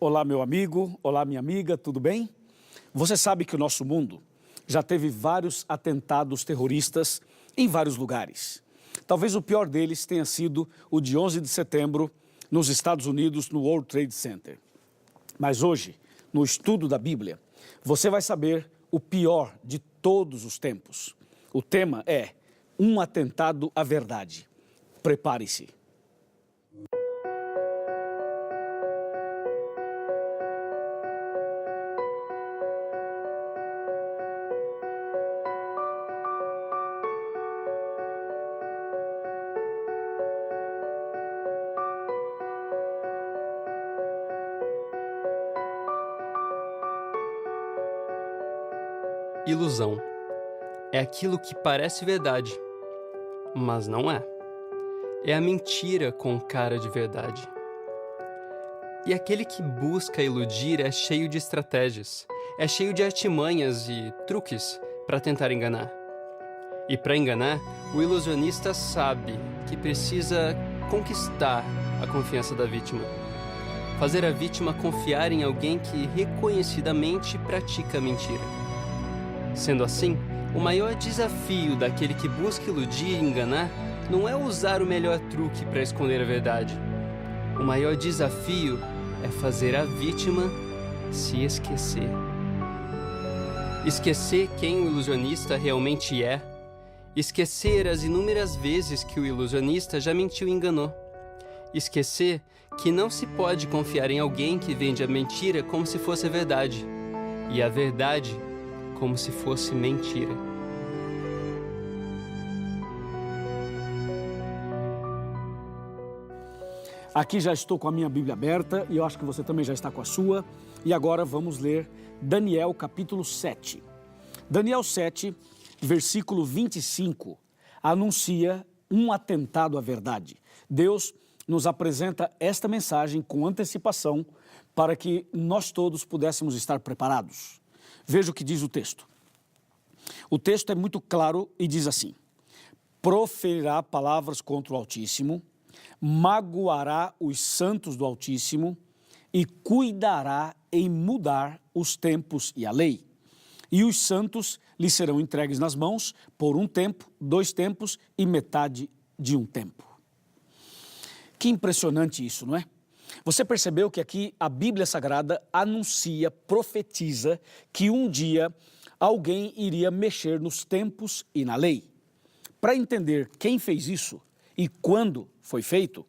Olá, meu amigo, olá, minha amiga, tudo bem? Você sabe que o nosso mundo já teve vários atentados terroristas em vários lugares. Talvez o pior deles tenha sido o de 11 de setembro, nos Estados Unidos, no World Trade Center. Mas hoje, no estudo da Bíblia, você vai saber o pior de todos os tempos. O tema é um atentado à verdade. Prepare-se. Ilusão é aquilo que parece verdade, mas não é. É a mentira com cara de verdade. E aquele que busca iludir é cheio de estratégias, é cheio de artimanhas e truques para tentar enganar. E para enganar, o ilusionista sabe que precisa conquistar a confiança da vítima. Fazer a vítima confiar em alguém que reconhecidamente pratica a mentira. Sendo assim, o maior desafio daquele que busca iludir e enganar não é usar o melhor truque para esconder a verdade. O maior desafio é fazer a vítima se esquecer. Esquecer quem o ilusionista realmente é. Esquecer as inúmeras vezes que o ilusionista já mentiu e enganou. Esquecer que não se pode confiar em alguém que vende a mentira como se fosse a verdade. E a verdade como se fosse mentira. Aqui já estou com a minha Bíblia aberta e eu acho que você também já está com a sua. E agora vamos ler Daniel capítulo 7. Daniel 7, versículo 25, anuncia um atentado à verdade. Deus nos apresenta esta mensagem com antecipação para que nós todos pudéssemos estar preparados. Veja o que diz o texto. O texto é muito claro e diz assim: proferirá palavras contra o Altíssimo, magoará os santos do Altíssimo e cuidará em mudar os tempos e a lei. E os santos lhe serão entregues nas mãos por um tempo, 2 tempos e metade de um tempo. Que impressionante isso, não é? Você percebeu que aqui a Bíblia Sagrada anuncia, profetiza que um dia alguém iria mexer nos tempos e na lei. Para entender quem fez isso e quando foi feito,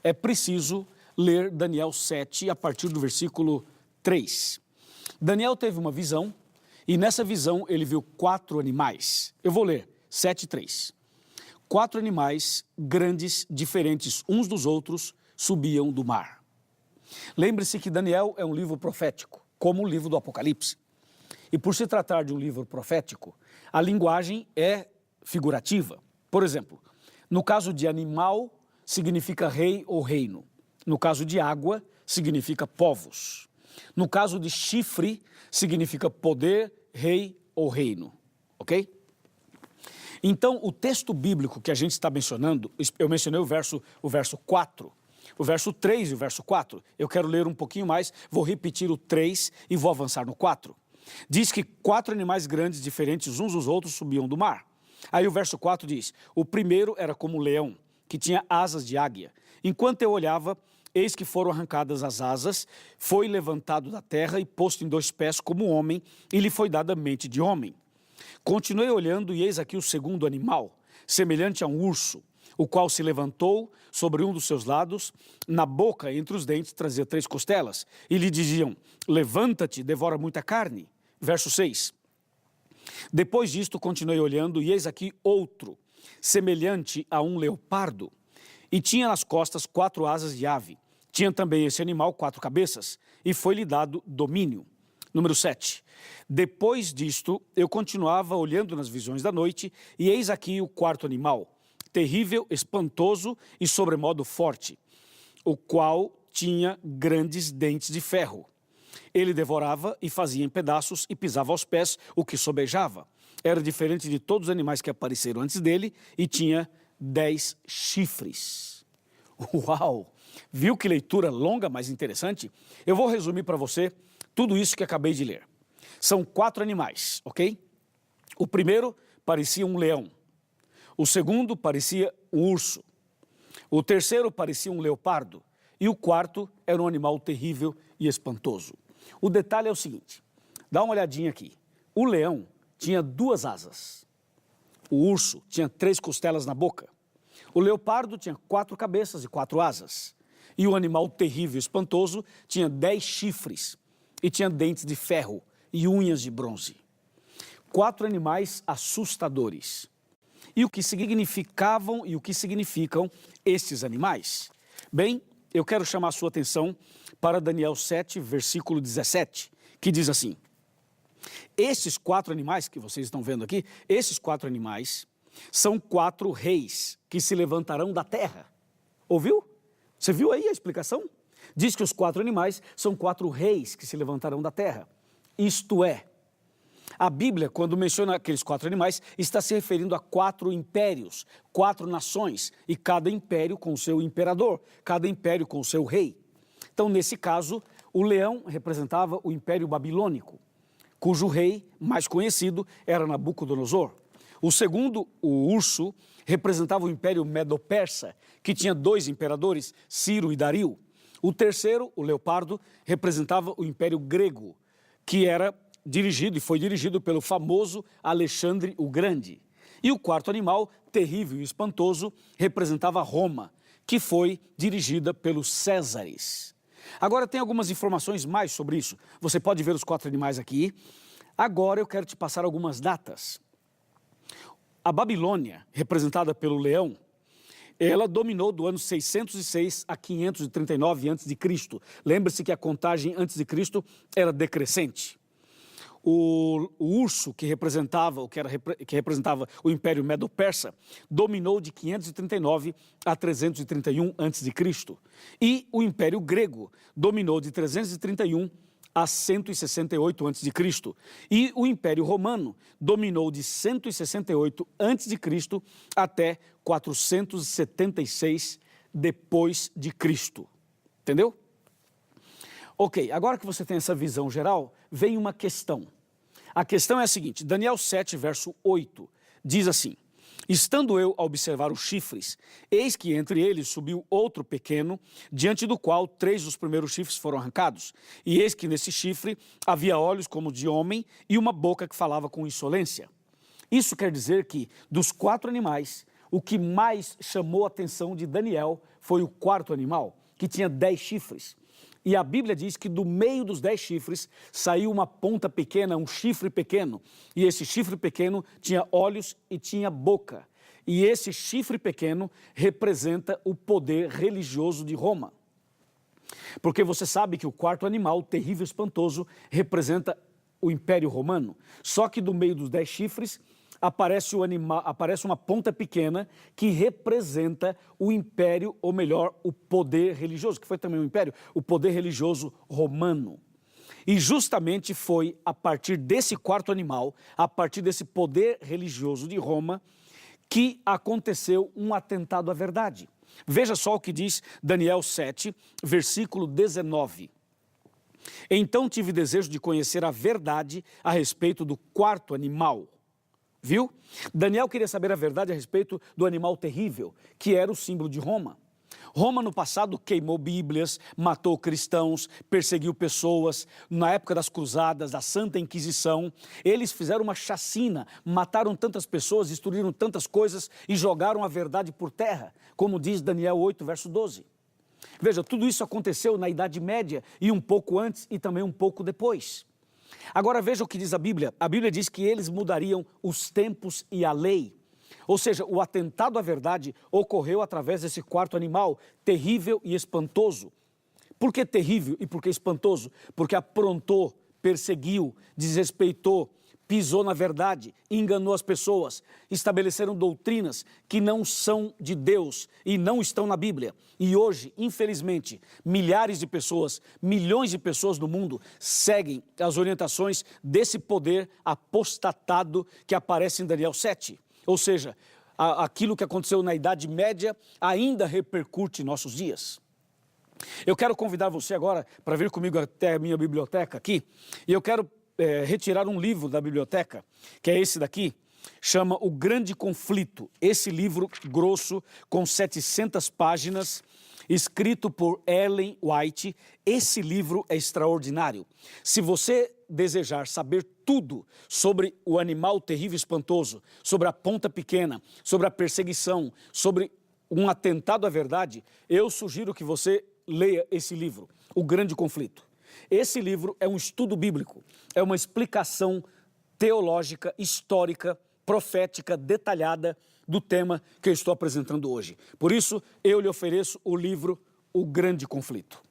é preciso ler Daniel 7 a partir do versículo 3. Daniel teve uma visão e nessa visão ele viu 4 animais. Eu vou ler 7:3. 4 animais grandes, diferentes uns dos outros, subiam do mar. Lembre-se que Daniel é um livro profético, como o livro do Apocalipse. E por se tratar de um livro profético, a linguagem é figurativa. Por exemplo, no caso de animal, significa rei ou reino. No caso de água, significa povos. No caso de chifre, significa poder, rei ou reino. Ok? Então, o texto bíblico que a gente está mencionando, eu mencionei o verso 4, o verso 3 e o verso 4. Eu quero ler um pouquinho mais, vou repetir o 3 e vou avançar no 4. Diz que 4 animais grandes, diferentes uns dos outros, subiam do mar. Aí o verso 4 diz: o primeiro era como um leão, que tinha asas de águia. Enquanto eu olhava, eis que foram arrancadas as asas, foi levantado da terra e posto em 2 pés como homem, e lhe foi dada mente de homem. Continuei olhando e eis aqui o segundo animal, semelhante a um urso, o qual se levantou sobre um dos seus lados, na boca, entre os dentes, trazia 3 costelas, e lhe diziam: levanta-te, devora muita carne. Verso 6. Depois disto, continuei olhando, e eis aqui outro, semelhante a um leopardo, e tinha nas costas 4 asas de ave. Tinha também esse animal 4 cabeças, e foi-lhe dado domínio. Número 7. Depois disto, eu continuava olhando nas visões da noite, e eis aqui o 4º animal, terrível, espantoso e sobremodo forte, o qual tinha grandes dentes de ferro. Ele devorava e fazia em pedaços e pisava aos pés o que sobejava. Era diferente de todos os animais que apareceram antes dele e tinha 10 chifres. Uau! Viu que leitura longa, mas interessante? Eu vou resumir para você tudo isso que acabei de ler. São 4 animais, ok? O primeiro parecia um leão. O segundo parecia um urso. O terceiro parecia um leopardo. E o quarto era um animal terrível e espantoso. O detalhe é o seguinte, dá uma olhadinha aqui. O leão tinha 2 asas. O urso tinha 3 costelas na boca. O leopardo tinha 4 cabeças e 4 asas. E o animal terrível e espantoso tinha 10 chifres e tinha dentes de ferro e unhas de bronze. 4 animais assustadores. E o que significavam e o que significam estes animais? Bem, eu quero chamar a sua atenção para Daniel 7, versículo 17, que diz assim: esses 4 animais que vocês estão vendo aqui, esses 4 animais são 4 reis que se levantarão da terra. Ouviu? Você viu aí a explicação? Diz que os 4 animais são 4 reis que se levantarão da terra. Isto é, a Bíblia, quando menciona aqueles 4 animais, está se referindo a 4 impérios, 4 nações, e cada império com o seu imperador, cada império com o seu rei. Então, nesse caso, o leão representava o Império Babilônico, cujo rei mais conhecido era Nabucodonosor. O segundo, o urso, representava o Império Medo-Persa, que tinha 2 imperadores, Ciro e Dario. O terceiro, o leopardo, representava o Império Grego, que era dirigido e foi dirigido pelo famoso Alexandre o Grande. E o quarto animal, terrível e espantoso, representava Roma, que foi dirigida pelos Césares. Agora tem algumas informações mais sobre isso. Você pode ver os 4 animais aqui. Agora eu quero te passar algumas datas. A Babilônia, representada pelo leão, ela dominou do ano 606 a 539 a.C. Lembre-se que a contagem antes de Cristo era decrescente. O urso, que representava o Império Medo-Persa, dominou de 539 a 331 a.C. E o Império Grego dominou de 331 a 168 a.C. E o Império Romano dominou de 168 a.C. até 476 depois de Cristo. Entendeu? Ok, agora que você tem essa visão geral, vem uma questão. A questão é a seguinte, Daniel 7, verso 8, diz assim: estando eu a observar os chifres, eis que entre eles subiu outro pequeno, diante do qual 3 dos primeiros chifres foram arrancados. E eis que nesse chifre havia olhos como de homem e uma boca que falava com insolência. Isso quer dizer que, dos 4 animais, o que mais chamou a atenção de Daniel foi o 4º animal, que tinha 10 chifres. E a Bíblia diz que do meio dos 10 chifres saiu uma ponta pequena, um chifre pequeno. E esse chifre pequeno tinha olhos e tinha boca. E esse chifre pequeno representa o poder religioso de Roma. Porque você sabe que o 4º animal, terrível e espantoso, representa o Império Romano. Só que do meio dos 10 chifres aparece uma ponta pequena que representa o império, ou melhor, o poder religioso, que foi também um império, o poder religioso romano. E justamente foi a partir desse 4º animal, a partir desse poder religioso de Roma, que aconteceu um atentado à verdade. Veja só o que diz Daniel 7, versículo 19. Então tive desejo de conhecer a verdade a respeito do 4º animal. Viu? Daniel queria saber a verdade a respeito do animal terrível, que era o símbolo de Roma. Roma no passado queimou bíblias, matou cristãos, perseguiu pessoas. Na época das cruzadas, da Santa Inquisição, eles fizeram uma chacina, mataram tantas pessoas, destruíram tantas coisas e jogaram a verdade por terra, como diz Daniel 8, verso 12. Veja, tudo isso aconteceu na Idade Média e um pouco antes e também um pouco depois. Agora veja o que diz a Bíblia. A Bíblia diz que eles mudariam os tempos e a lei. Ou seja, o atentado à verdade ocorreu através desse 4º animal, terrível e espantoso. Por que terrível e por que espantoso? Porque aprontou, perseguiu, desrespeitou, pisou na verdade, enganou as pessoas, estabeleceram doutrinas que não são de Deus e não estão na Bíblia. E hoje, infelizmente, milhares de pessoas, milhões de pessoas no mundo seguem as orientações desse poder apostatado que aparece em Daniel 7. Ou seja, aquilo que aconteceu na Idade Média ainda repercute em nossos dias. Eu quero convidar você agora para vir comigo até a minha biblioteca aqui, e eu quero retirar um livro da biblioteca, que é esse daqui, chama O Grande Conflito. Esse livro grosso, com 700 páginas, escrito por Ellen White. Esse livro é extraordinário. Se você desejar saber tudo sobre o animal terrível e espantoso, sobre a ponta pequena, sobre a perseguição, sobre um atentado à verdade, eu sugiro que você leia esse livro, O Grande Conflito. Esse livro é um estudo bíblico, é uma explicação teológica, histórica, profética, detalhada do tema que eu estou apresentando hoje. Por isso, eu lhe ofereço o livro O Grande Conflito.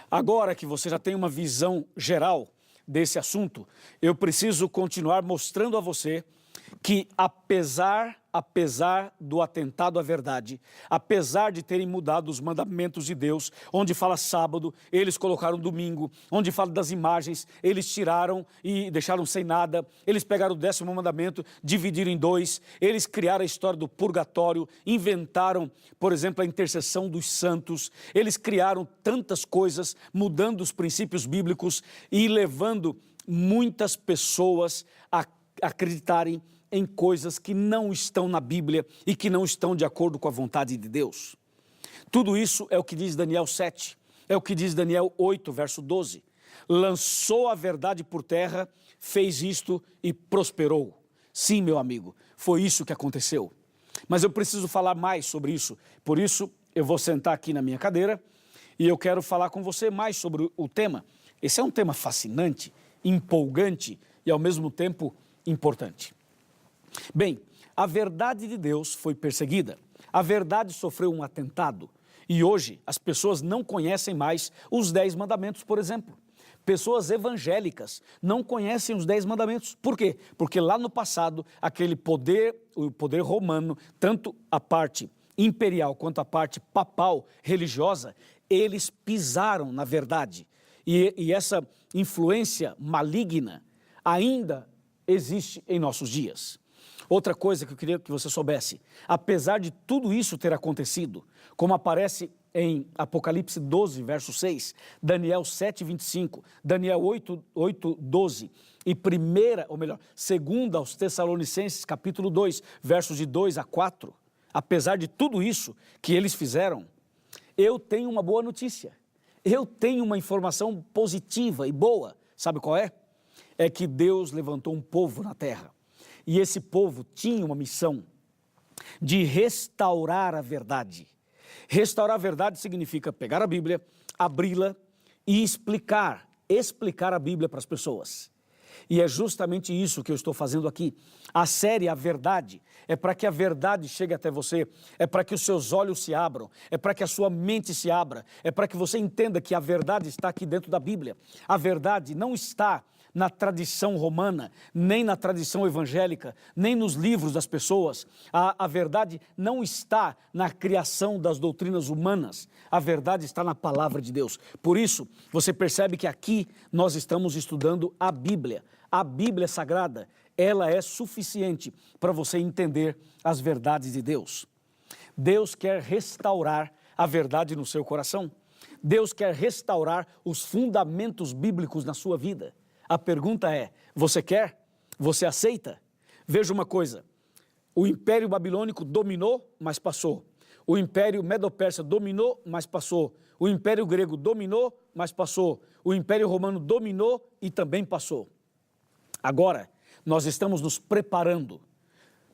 Agora que você já tem uma visão geral desse assunto, eu preciso continuar mostrando a você que apesar do atentado à verdade, apesar de terem mudado os mandamentos de Deus, onde fala sábado, eles colocaram domingo, onde fala das imagens, eles tiraram e deixaram sem nada, eles pegaram o 10º mandamento, dividiram em 2, eles criaram a história do purgatório, inventaram, por exemplo, a intercessão dos santos, eles criaram tantas coisas, mudando os princípios bíblicos e levando muitas pessoas a acreditarem em coisas que não estão na Bíblia e que não estão de acordo com a vontade de Deus. Tudo isso é o que diz Daniel 7, é o que diz Daniel 8, verso 12. Lançou a verdade por terra, fez isto e prosperou. Sim, meu amigo, foi isso que aconteceu. Mas eu preciso falar mais sobre isso, por isso eu vou sentar aqui na minha cadeira e eu quero falar com você mais sobre o tema. Esse é um tema fascinante, empolgante e ao mesmo tempo importante. Bem, a verdade de Deus foi perseguida, a verdade sofreu um atentado e hoje as pessoas não conhecem mais os 10 mandamentos, por exemplo. Pessoas evangélicas não conhecem os 10 mandamentos. Por quê? Porque lá no passado, o poder romano, tanto a parte imperial quanto a parte papal religiosa, eles pisaram na verdade. E essa influência maligna ainda existe em nossos dias. Outra coisa que eu queria que você soubesse, apesar de tudo isso ter acontecido, como aparece em Apocalipse 12, verso 6, Daniel 7, 25, Daniel 8, 12 e 2 aos Tessalonicenses, capítulo 2, versos de 2 a 4, apesar de tudo isso que eles fizeram, eu tenho uma boa notícia, eu tenho uma informação positiva e boa, sabe qual é? É que Deus levantou um povo na terra. E esse povo tinha uma missão de restaurar a verdade. Restaurar a verdade significa pegar a Bíblia, abri-la e explicar a Bíblia para as pessoas. E é justamente isso que eu estou fazendo aqui. A série A Verdade é para que a verdade chegue até você, é para que os seus olhos se abram, é para que a sua mente se abra, é para que você entenda que a verdade está aqui dentro da Bíblia. A verdade não está na tradição romana, nem na tradição evangélica, nem nos livros das pessoas. A verdade não está na criação das doutrinas humanas. A verdade está na palavra de Deus. Por isso, você percebe que aqui nós estamos estudando a Bíblia. A Bíblia Sagrada, ela é suficiente para você entender as verdades de Deus. Deus quer restaurar a verdade no seu coração. Deus quer restaurar os fundamentos bíblicos na sua vida. A pergunta é, você quer? Você aceita? Veja uma coisa, o Império Babilônico dominou, mas passou. O Império Medo-Persa dominou, mas passou. O Império Grego dominou, mas passou. O Império Romano dominou e também passou. Agora, nós estamos nos preparando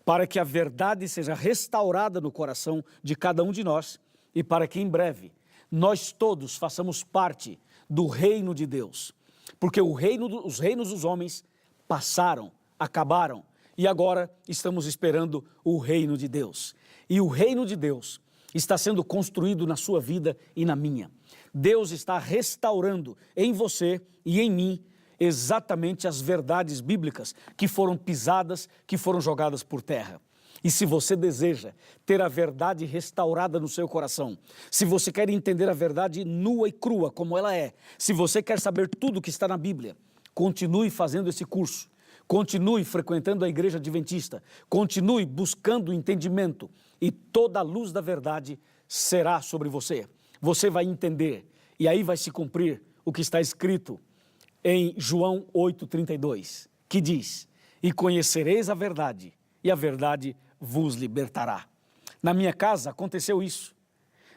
para que a verdade seja restaurada no coração de cada um de nós e para que em breve nós todos façamos parte do reino de Deus. Porque os reinos dos homens passaram, acabaram, e agora estamos esperando o reino de Deus. E o reino de Deus está sendo construído na sua vida e na minha. Deus está restaurando em você e em mim exatamente as verdades bíblicas que foram pisadas, que foram jogadas por terra. E se você deseja ter a verdade restaurada no seu coração, se você quer entender a verdade nua e crua como ela é, se você quer saber tudo que está na Bíblia, continue fazendo esse curso, continue frequentando a igreja adventista, continue buscando o entendimento e toda a luz da verdade será sobre você. você vai entender, e aí vai se cumprir o que está escrito em João 8,32, que diz: e conhecereis a verdade, e a verdade vos libertará. Na minha casa aconteceu isso.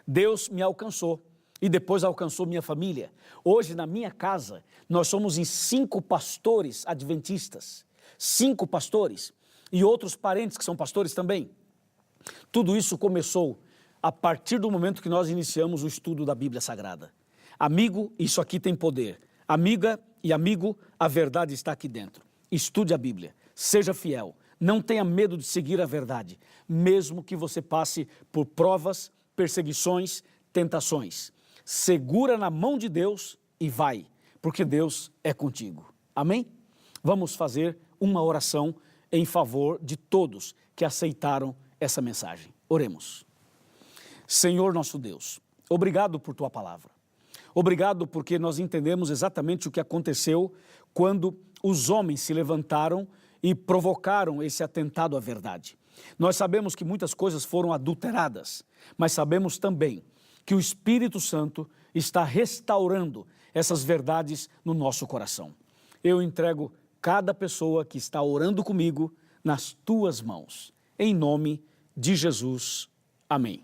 Deus me alcançou e depois alcançou minha família. Hoje, na minha casa, nós somos em 5 pastores adventistas, 5 pastores e outros parentes que são pastores também. Tudo isso começou a partir do momento que nós iniciamos o estudo da Bíblia Sagrada. Amigo, isso aqui tem poder. Amiga e amigo, a verdade está aqui dentro. Estude a Bíblia, seja fiel, não tenha medo de seguir a verdade, mesmo que você passe por provas, perseguições, tentações. Segura na mão de Deus e vai, porque Deus é contigo. Amém? Vamos fazer uma oração em favor de todos que aceitaram essa mensagem. Oremos. Senhor nosso Deus, obrigado por tua palavra. Obrigado porque nós entendemos exatamente o que aconteceu quando os homens se levantaram e provocaram esse atentado à verdade. Nós sabemos que muitas coisas foram adulteradas, mas sabemos também que o Espírito Santo está restaurando essas verdades no nosso coração. Eu entrego cada pessoa que está orando comigo nas tuas mãos. Em nome de Jesus. Amém.